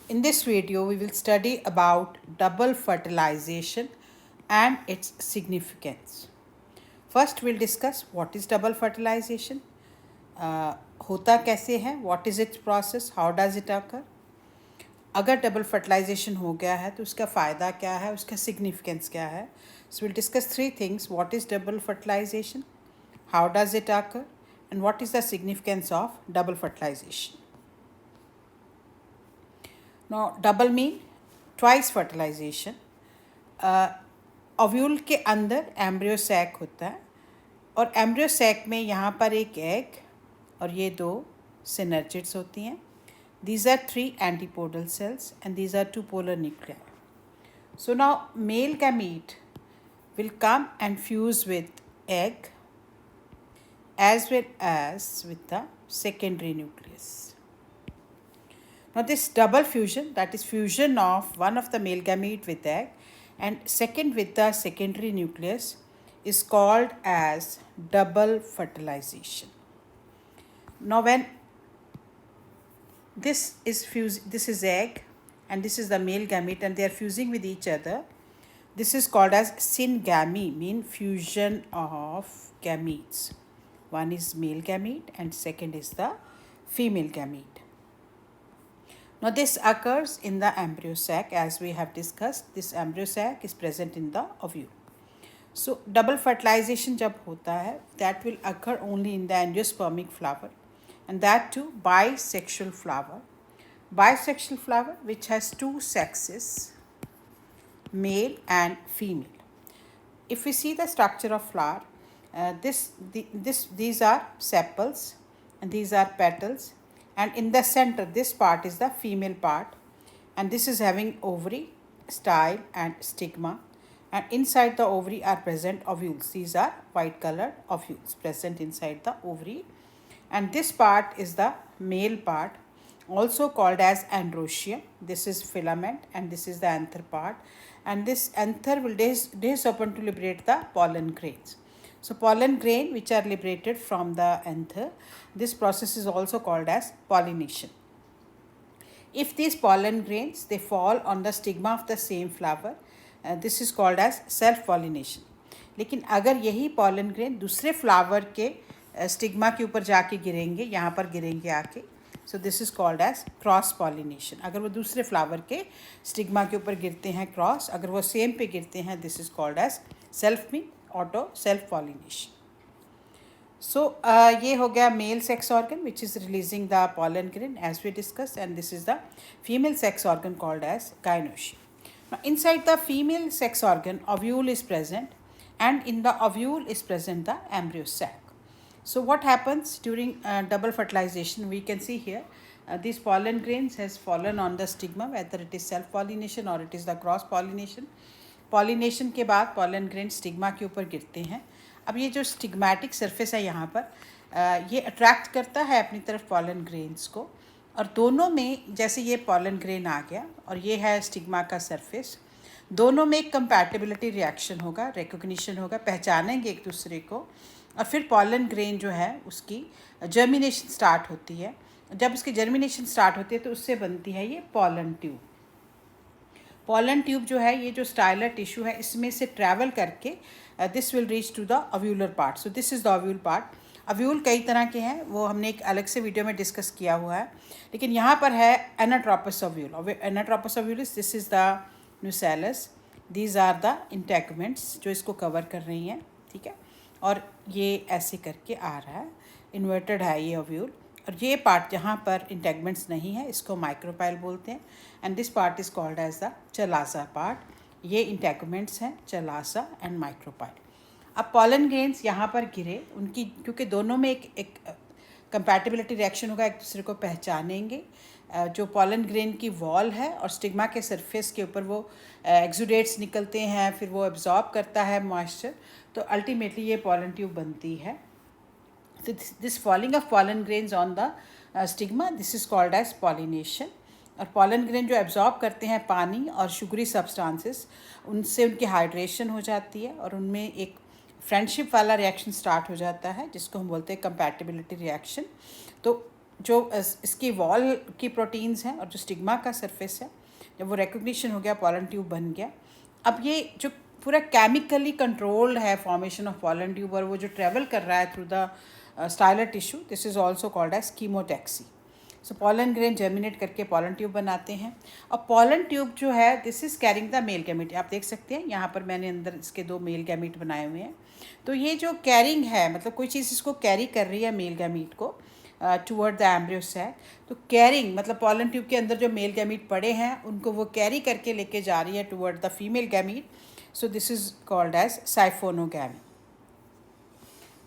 In this video, we will study about double fertilization and its significance. First, we'll discuss what is double fertilization, होता कैसे है, what is its process, how does it occur. अगर double fertilisation हो गया है तो उसका फ़ायदा क्या है, उसका सिग्निफिकेंस क्या है. So will discuss three things. What is double fertilization, how does it occur, and what is the significance of double fertilization. Now, double mean twice fertilization. Ovule के अंदर एम्ब्रियो सैक होता है और एम्ब्रियो सैक में यहाँ पर एक egg और ये दो सिनर्जिड्स होती हैं. These are three antipodal cells and these are two polar nuclei. So now male gamete will come and fuse with egg as well as with the secondary nucleus. Now this double fusion, that is fusion of one of the male gamete with egg and second with the secondary nucleus, is called as double fertilization. Now when this is egg and this is the male gamete and they are fusing with each other, this is called as syngamy, mean fusion of gametes. One is male gamete and second is the female gamete. Now this occurs in the embryo sac, as we have discussed. This embryo sac is present in the ovule. So double fertilization जब होता है, that will occur only in the angiospermic flower, and that too bisexual flower. Bisexual flower which has two sexes, male and female. If we see the structure of flower, these are sepals and these are petals, and in the center this part is the female part, and this is having ovary, style and stigma, and inside the ovary are present ovules. These are white colored ovules present inside the ovary, and this part is the male part, also called as androecium. This is filament and this is the anther part, and this anther will days open to liberate the pollen grains. So pollen grain which are liberated from the anther, this process is also called as pollination. If these pollen grains they fall on the stigma of the same flower, this is called as self pollination. लेकिन अगर यही pollen grain दूसरे flower के stigma के ऊपर जाके गिरेंगे, यहाँ पर गिरेंगे आके, so this is called as cross pollination. अगर वो दूसरे फ्लावर के स्टिग्मा के ऊपर गिरते हैं क्रॉस, अगर वो सेम पे गिरते हैं, this is called as self mean auto self pollination. So ये हो गया male sex organ which is releasing the pollen grain as we discussed, and this is the female sex organ called as gynoecium. Now inside the female sex organ, ovule is present, and in the ovule is present the embryo sac. So what happens during double fertilization? We can see here these pollen grains has fallen on the stigma, whether it is self pollination or it is the cross pollination. Pollination के बाद pollen grain stigma के ऊपर गिरते हैं. अब ये जो stigmatic surface है यहाँ पर, ये अट्रैक्ट करता है अपनी तरफ पॉलन ग्रेन्स को, और दोनों में जैसे ये पॉलन ग्रेन आ गया और ये है स्टिग्मा का सरफेस, दोनों में एक कंपैटिबिलिटी रिएक्शन होगा, रिकॉग्निशन होगा, पहचानेंगे एक दूसरे को, और फिर पॉलन ग्रेन जो है उसकी जर्मिनेशन स्टार्ट होती है. जब उसकी जर्मिनेशन स्टार्ट होती है तो उससे बनती है ये पॉलन ट्यूब. पॉलन ट्यूब जो है, ये जो स्टाइलर टिश्यू है, इसमें से ट्रैवल करके this will reach to the ovular part. So this is the ovule part. Ovule कई तरह के हैं, वो हमने एक अलग से वीडियो में डिस्कस किया हुआ है, लेकिन यहाँ पर है anatropous ovule. Anatropous ovule is, this is the nucellus, these are the integuments जो इसको कवर कर रही हैं, ठीक है. और ये ऐसे करके आ रहा है, इन्वर्टेड है ये ओव्यूल, और ये पार्ट जहाँ पर इंटेगमेंट्स नहीं है इसको माइक्रोपाइल बोलते हैं, and this part is called as the chalaza part. ये इंटेगमेंट्स हैं, चलासा एंड माइक्रोपाइल. अब पॉलन ग्रेन्स यहाँ पर गिरे, उनकी क्योंकि दोनों में एक कंपैटिबिलिटी रिएक्शन होगा, एक दूसरे को पहचानेंगे. जो पॉलन ग्रेन की वॉल है और स्टिग्मा के सरफेस के ऊपर वो एक्सुडेट्स निकलते हैं, फिर वो एब्जॉर्ब करता है मॉइस्चर, तो अल्टीमेटली ये पॉलन ट्यूब बनती है. So this falling of pollen grains on the stigma, this is called as pollination. और pollen grain जो absorb करते हैं पानी और sugary substances, उनसे उनकी हाइड्रेशन हो जाती है और उनमें एक फ्रेंडशिप वाला रिएक्शन स्टार्ट हो जाता है जिसको हम बोलते हैं कंपैटिबिलिटी रिएक्शन. तो जो इसकी वॉल की प्रोटीन्स हैं और जो स्टिग्मा का सरफेस है, जब वो रिकग्निशन हो गया, पॉलन ट्यूब बन गया, अब ये जो पूरा केमिकली कंट्रोल्ड है फॉर्मेशन ऑफ पॉलन ट्यूब और वो जो ट्रेवल कर रहा है through the stylar tissue, this is also called as chemotaxis. So pollen grain germinate करके पॉलन ट्यूब बनाते हैं। और पॉलन ट्यूब जो है this is carrying the male gamete. आप देख सकते हैं यहाँ पर मैंने अंदर इसके 2 मेल गैमीट बनाए हुए हैं। तो ये जो कैरिंग है, मतलब कोई चीज़ इसको कैरी कर रही है मेल गैमीट को टूवर्ड द एम्ब्रियो सैक। तो कैरिंग मतलब पॉलन ट्यूब के अंदर जो मेल गैमीट पड़े हैं उनको वो कैरी करके लेके जा रही है toward the female gamete. So this is called as siphonogamy.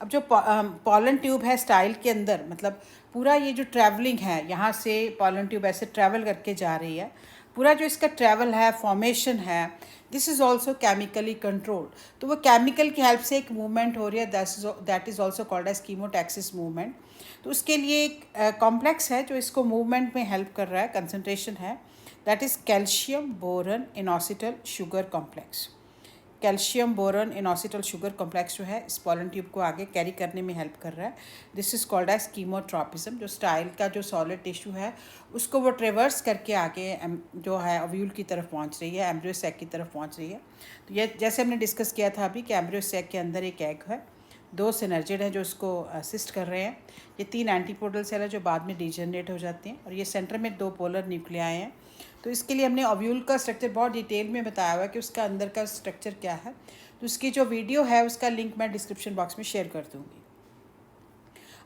अब जो पॉलन ट्यूब है स्टाइल के अंदर, मतलब पूरा ये जो ट्रैवलिंग है, यहाँ से पॉलन ट्यूब ऐसे ट्रैवल करके जा रही है, पूरा जो इसका ट्रैवल है, फॉर्मेशन है, this is also chemically controlled. तो वो केमिकल की हेल्प से एक मूवमेंट हो रही है, that is also called as chemotaxis movement. तो उसके लिए एक कॉम्प्लेक्स है जो इसको मूवमेंट में हेल्प कर रहा है, कंसनट्रेशन है, that is calcium boron inositol sugar complex. Calcium boron inositol sugar complex जो है इस पॉलन ट्यूब को आगे कैरी करने में हेल्प कर रहा है। This is called as chemotropism. जो स्टाइल का जो सॉलिड टिश्यू है उसको वो ट्रेवर्स करके आगे जो है ओव्यूल की तरफ पहुंच रही है, एम्ब्रियो सैक की तरफ पहुंच रही है। तो ये जैसे हमने डिस्कस किया था अभी कि एम्ब्रियो सैक के अंदर एक एग है, 2 सिनर्जिड हैं जो इसको असिस्ट कर रहे हैं, ये 3 एंटीपोडल सेल है जो बाद में डिजनरेट हो जाते हैं, और ये सेंटर में 2 पोलर न्यूक्लियाई हैं। तो इसके लिए हमने ओव्यूल का स्ट्रक्चर बहुत डिटेल में बताया हुआ है कि उसका अंदर का स्ट्रक्चर क्या है। तो उसकी जो वीडियो है उसका लिंक मैं डिस्क्रिप्शन बॉक्स में शेयर कर दूँगी।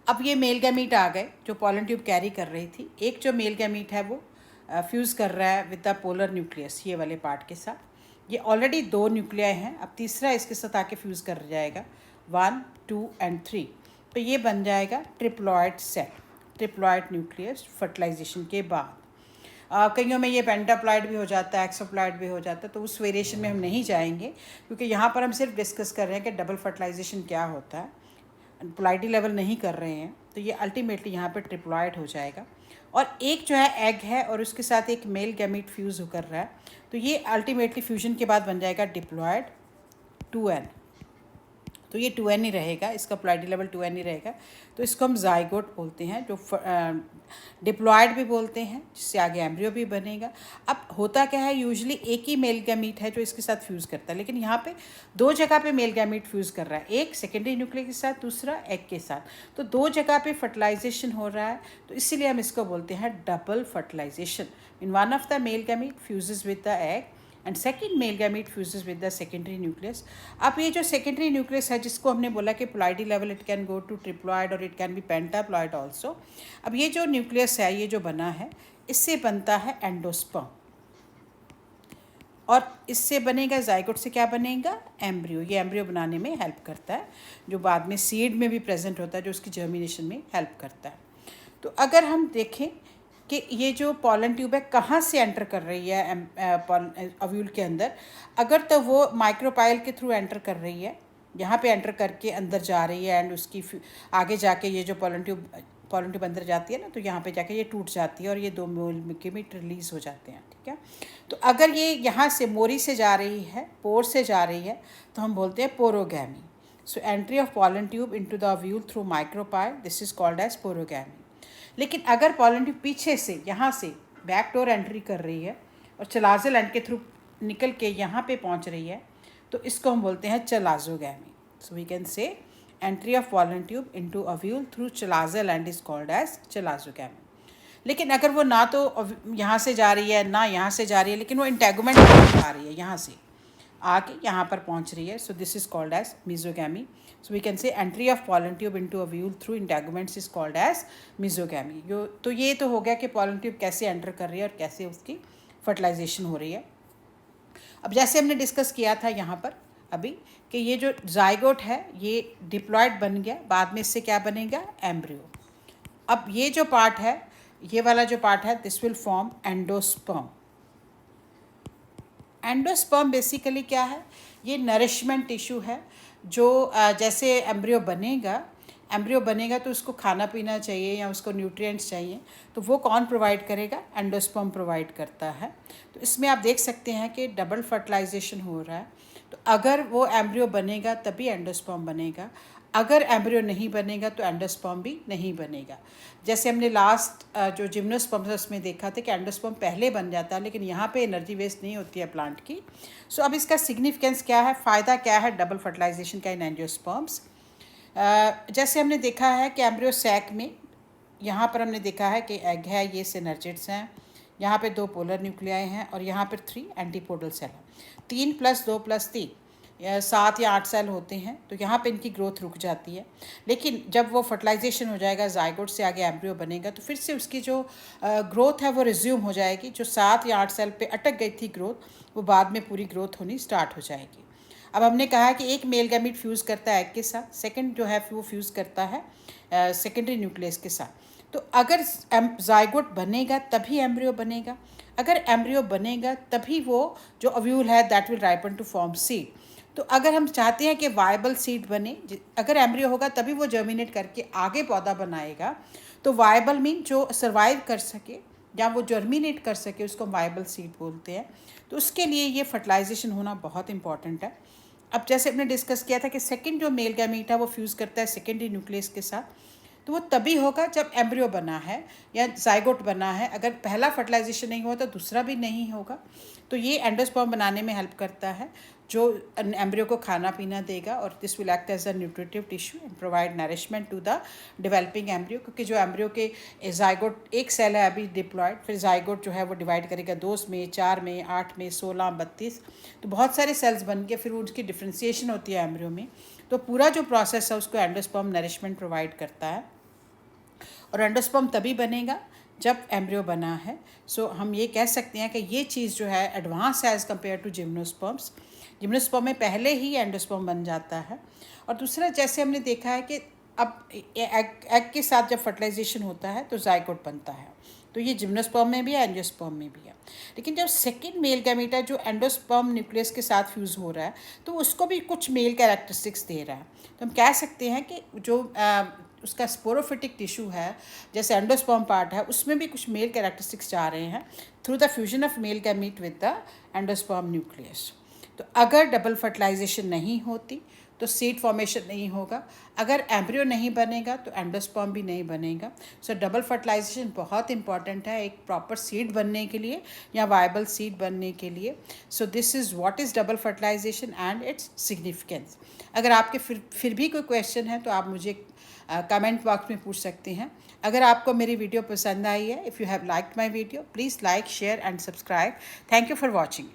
अब ये मेल गैमीट आ गए जो पॉलन ट्यूब कैरी कर रही थी। एक जो मेल गैमीट है वो फ्यूज़ कर रहा है विद द पोलर न्यूक्लियस, ये वाले पार्ट के साथ। ये ऑलरेडी 2 न्यूक्लियाई हैं, अब तीसरा इसके साथ आके फ्यूज़ कर जाएगा, 1, 2 एंड 3। तो ये बन जाएगा triploid cell, triploid nucleus fertilization के बाद। कईयों में ये पेंटाप्लॉइड भी हो जाता है, एक्सोप्लॉइड भी हो जाता है, तो उस वेरिएशन में हम नहीं जाएंगे क्योंकि यहाँ पर हम सिर्फ डिस्कस कर रहे हैं कि डबल फर्टिलाइजेशन क्या होता है, प्लाइडी लेवल नहीं कर रहे हैं। तो ये अल्टीमेटली यहाँ पे ट्रिप्लॉइड हो जाएगा। और एक जो है एग है और उसके साथ एक मेल गैमीट फ्यूज़ कर रहा है, तो ये अल्टीमेटली फ्यूजन के बाद बन जाएगा डिप्लॉइड 2n। तो ये 2n ही रहेगा, इसका प्लाइडी लेवल 2n ही रहेगा। तो इसको हम जाइगोट बोलते हैं, जो डिप्लॉयड भी बोलते हैं, जिससे आगे एम्ब्रियो भी बनेगा। अब होता क्या है, यूजुअली एक ही मेल गैमीट है जो इसके साथ फ्यूज़ करता है, लेकिन यहाँ पे 2 जगह पे मेल गैमीट फ्यूज़ कर रहा है, एक सेकेंडरी न्यूक्लियस के साथ, दूसरा एग के साथ। तो 2 जगह पे फर्टिलाइजेशन हो रहा है, तो इसीलिए हम इसको बोलते हैं double fertilization. In one of the male gamete fuses with the egg and second male gamete fuses with the secondary nucleus. अब ये जो सेकेंडरी न्यूक्लियस है जिसको हमने बोला कि ploidy level it can go to triploid और it can be pentaploid also. अब ये जो न्यूक्लियस है, ये जो बना है, इससे बनता है एंडोस्पर्म, और इससे बनेगा जाइगोट से क्या बनेगा, एम्ब्रियो। ये एम्ब्रियो बनाने में हेल्प करता है, जो बाद में सीड में भी प्रेजेंट होता है, जो उसकी जर्मिनेशन में हेल्प करता है। तो अगर हम देखें कि ये जो पॉलन ट्यूब है कहाँ से एंटर कर रही है ओव्यूल के अंदर, अगर तो वो माइक्रोपाइल के थ्रू एंटर कर रही है, यहाँ पे एंटर करके अंदर जा रही है, एंड उसकी आगे जाके ये जो पॉलन ट्यूब अंदर जाती है ना, तो यहाँ पे जाके ये टूट जाती है और ये 2 मोल गैमीट रिलीज़ हो जाते हैं, ठीक है। तो अगर ये यहाँ से मोरी से जा रही है, पोर से जा रही है, तो हम बोलते हैं porogamy. So entry of pollen tube into the ovule through micropyle, this is called as porogamy. लेकिन अगर पॉलन ट्यूब पीछे से यहाँ से बैक डोर एंट्री कर रही है और चलाज़ल एंड के थ्रू निकल के यहाँ पे पहुँच रही है, तो इसको हम बोलते हैं chalazogamy. So we can say entry of pollen tube into ovule through chalazal end is called as chalazogamy. लेकिन अगर वो ना तो यहाँ से जा रही है ना यहाँ से जा रही है, लेकिन वो इंटेगुमेंट आ रही है, यहाँ से आके यहाँ पर पहुँच रही है, so this is called as mesogamy. So we can say entry of pollen tube into ovule through integuments is called as mesogamy। तो ये तो हो गया कि pollen tube कैसे एंटर कर रही है और कैसे उसकी फर्टिलाइजेशन हो रही है। अब जैसे हमने डिस्कस किया था यहाँ पर अभी कि ये जो जाइगोट है ये डिप्लॉयड बन गया, बाद में इससे क्या बनेगा, एम्ब्रियो। अब ये जो पार्ट है, ये वाला जो पार्ट है, this will form endosperm. Endosperm basically क्या है, ये नरिशमेंट टिश्यू है, जो जैसे एम्ब्रियो बनेगा तो उसको खाना पीना चाहिए या उसको न्यूट्रिएंट्स चाहिए, तो वो कौन प्रोवाइड करेगा, एंडोस्पर्म प्रोवाइड करता है। तो इसमें आप देख सकते हैं कि डबल फर्टिलाइजेशन हो रहा है। तो अगर वो एम्ब्रियो बनेगा तभी एंडोस्पर्म बनेगा, अगर एम्ब्रियो नहीं बनेगा तो एंडोस्पर्म भी नहीं बनेगा। जैसे हमने लास्ट जो जिम्नोस्पर्म्स में देखा था कि एंडोस्पर्म पहले बन जाता है, लेकिन यहाँ पे एनर्जी वेस्ट नहीं होती है प्लांट की। सो अब इसका सिग्निफिकेंस क्या है, फ़ायदा क्या है डबल फर्टिलाइजेशन का इन एंजियोस्पर्म्स। जैसे हमने देखा है कि एम्ब्रियो सैक में यहाँ पर हमने देखा है कि एग है, ये सिनर्जिड्स हैं, यहाँ पे 2 पोलर न्यूक्लियाई हैं और यहाँ पर 3 एंटीपोडल सेल हैं। 3 + 2 + 3 7 या 8 सेल होते हैं, तो यहाँ पे इनकी ग्रोथ रुक जाती है। लेकिन जब वो फर्टिलाइजेशन हो जाएगा, जाइगोट से आगे एम्ब्रियो बनेगा, तो फिर से उसकी जो ग्रोथ है वो रिज्यूम हो जाएगी। जो 7 या 8 सेल पे अटक गई थी ग्रोथ, वो बाद में पूरी ग्रोथ होनी स्टार्ट हो जाएगी। अब हमने कहा कि एक मेल गैमीट फ्यूज़ करता है एग के साथ, सेकंड जो है वो फ्यूज़ करता है सेकेंडरी न्यूक्लियस के साथ। तो अगर जाइगोट बनेगा तभी एम्ब्रियो बनेगा, अगर एम्ब्रियो बनेगा तभी वो जो ओव्यूल है that will ripen to form seed. तो अगर हम चाहते हैं कि वायबल सीड बने, अगर एम्ब्रियो होगा तभी वो जर्मिनेट करके आगे पौधा बनाएगा। तो वायबल मीन जो सर्वाइव कर सके या वो जर्मिनेट कर सके, उसको वायबल सीड बोलते हैं। तो उसके लिए ये फर्टिलाइजेशन होना बहुत इंपॉर्टेंट है। अब जैसे हमने डिस्कस किया था कि सेकंड जो मेल गैमीट है वो फ्यूज़ करता है सेकेंडरी न्यूक्लियस के साथ, तो वो तभी होगा जब एम्ब्रियो बना है या जाइगोट बना है। अगर पहला फर्टिलाइजेशन नहीं हुआ तो दूसरा भी नहीं होगा। तो ये एंडोस्पर्म बनाने में हेल्प करता है, जो एम्ब्रियो को खाना पीना देगा, और this will act as a nutritive tissue and provide nourishment to the developing embryo. क्योंकि जो एम्ब्रियो के जाइगोट एक सेल है अभी डिप्लॉयड, फिर जाइगोट जो है वो डिवाइड करेगा 2 में, 4 में, 8 में, 16, 32, तो बहुत सारे सेल्स बन के फिर उनकी डिफ्रेंसिएशन होती है एम्ब्रियो में। तो पूरा जो प्रोसेस है उसको एंडोस्पर्म नरिशमेंट प्रोवाइड करता है, और एंडोस्पर्म तभी बनेगा जब एम्ब्रियो बना है। सो हम ये कह सकते हैं कि ये चीज़ जो है एडवांस है as compare to gymnosperms. Gymnosperm में पहले ही एंडोस्पर्म बन जाता है। और दूसरा, जैसे हमने देखा है कि अब एग के साथ जब फर्टिलाइजेशन होता है तो जाइगोट बनता है, तो ये जिम्नोस्पर्म में भी है, एंजियोस्पर्म में भी है। लेकिन जब सेकेंड मेल गैमीट है जो एंडोस्पर्म न्यूक्लियस के साथ फ्यूज़ हो रहा है, तो उसको भी कुछ मेल कैरेक्टरिस्टिक्स दे रहा है। तो हम कह सकते हैं कि जो उसका स्पोरोफिटिक टिश्यू है, जैसे एंडोस्पर्म पार्ट है, उसमें भी कुछ मेल कैरेक्टरिस्टिक्स जा रहे हैं through the fusion of male gamete with the endosperm nucleus. तो अगर डबल फर्टिलाइजेशन नहीं होती तो सीड फॉर्मेशन नहीं होगा, अगर एम्ब्रियो नहीं बनेगा तो एंडोस्पर्म भी नहीं बनेगा। सो डबल फर्टिलाइजेशन बहुत इंपॉर्टेंट है एक प्रॉपर सीड बनने के लिए या वायबल सीड बनने के लिए। So this is what is double fertilization and its significance. अगर आपके फिर भी कोई क्वेश्चन है तो आप मुझे कमेंट बॉक्स में पूछ सकते हैं। अगर आपको मेरी वीडियो पसंद आई है, if you have liked my video, please like, share and subscribe. Thank you for watching.